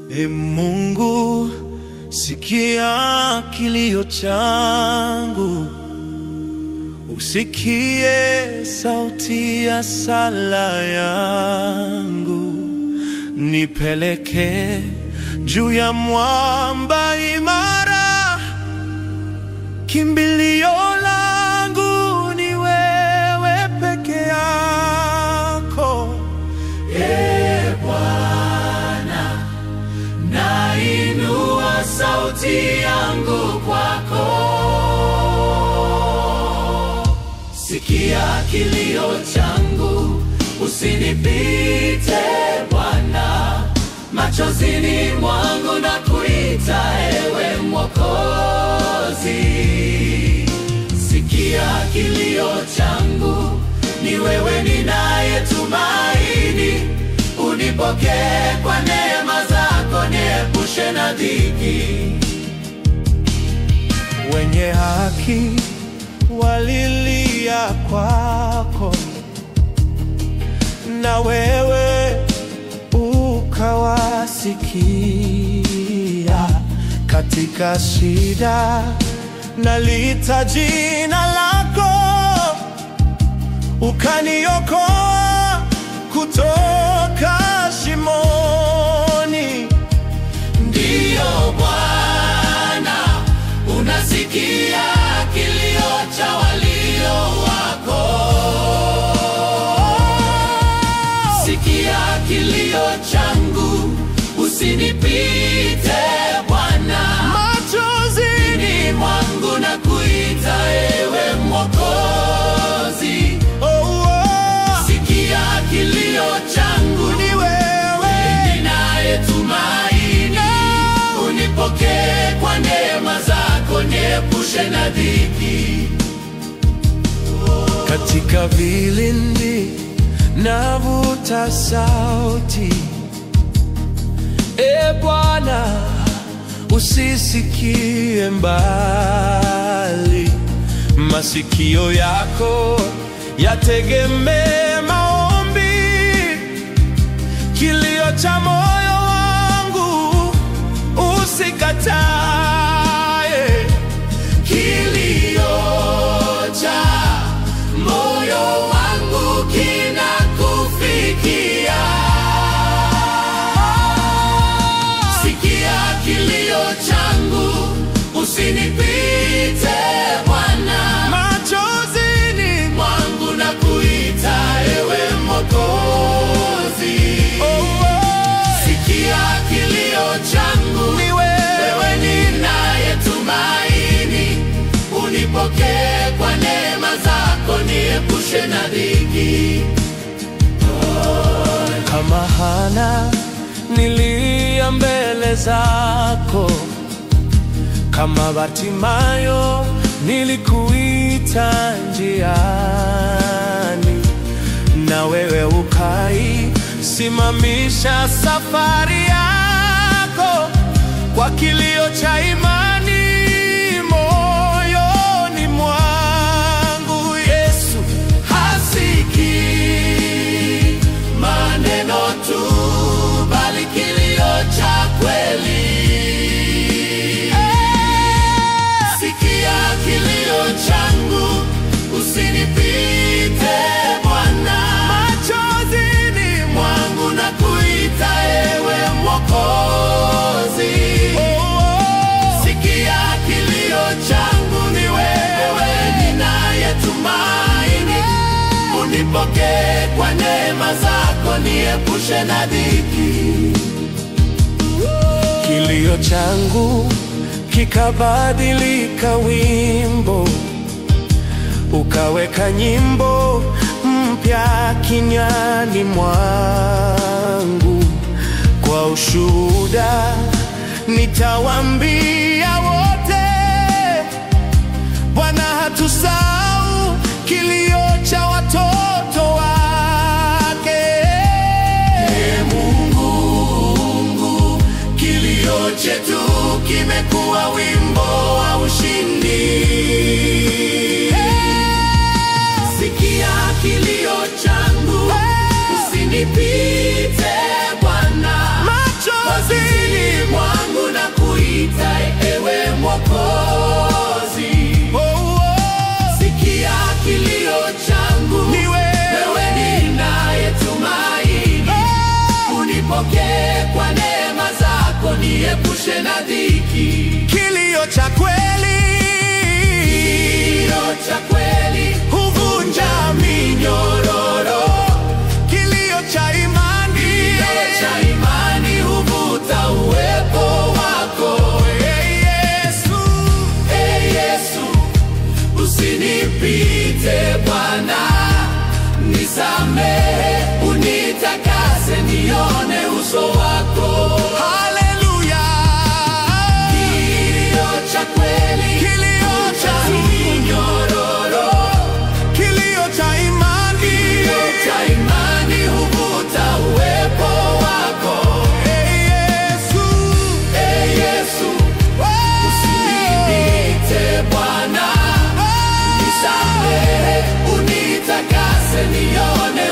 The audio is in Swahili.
Mungu, sikia kilio changu, usikie sauti ya sala yangu. Nipeleke juu ya mwamba imara, kimbilio langu ni wewe peke yako. Bwana, nainua sauti yangu kwako. Sikia kilio changu, usinipite Bwana. Machozini mwangu na kuita ewe Mwokozi. Sikia kilio changu, ni wewe ninayetumaini. Unipokee kwa neema zako, niepushe na dhiki. Wenye haki walilia kwako, na wewe ukawasikia. Katika shida naliita jina lako, ukaniokoa kutoka shimoni. Ndiyo Bwana, unasikia kilio cha walio wako. Sikia kilio changu, usinipite Bwana. Machozini mwangu na kuita ewe Mwokozi. Sikia kilio changu, ni wewe ninayetumaini. Unipokee kwa neema zako, niepushe na dhiki. Katika vilindi navuta sauti, Bwana, usisikie mbali. Masikio yako yategemee maombi, kilio cha moyo wangu usikatae. Kilio cha moyo wangu kinakufikia. Sikia kilio changu, usinipite Bwana. Machozini mwangu na kuita ewe Mwokozi. Sikia kilio changu, ni wewe ninayetumaini. Unipokee kwa neema zako, niepushe na dhiki. Kama Hana nilia mbele zako, kama Bartimayo nilikuita njiani, na wewe ukaisimamisha safari yako. Kwa kilio cha imani moyoni mwangu, Yesu hasikii maneno tu, bali kilio cha kweli. Sikia kilio changu, usinipite Bwana. machozini Mwangu na kuita ewe Mwokozi. Sikia kilio changu, ni wewe ninayetumaini. Unipokee kwa neema zako, niepushe na dhiki. kilio changu kikabadilika wimbo, ukaweka nyimbo mpya kinywani mwangu. Kwa ushuhuda nitawaambia wote, Bwana hatusahau kilio cha watoto wake. Mungu, kilio chetu kimekuwa wimbo wa ushindi. Sikia kilio changu, usinipite Bwana. Machozini nipokee kwa neema zako, niepushe na dhiki. Kilio cha kweli, Kilio cha kweli huvunja minyororo. Kilio cha imani, Kilio cha imani huvuta uwepo wako. Yesu, Yesu, usinipite Bwana, nisamehe, unitakase, nione uso wako. haleluya. Kilio cha kweli, Kilio cha minyororo. kilio cha imani, Kilio cha imani huvuta uwepo wako. Yesu, Yesu, usinipite Bwana, nisamehe, unitakase, nione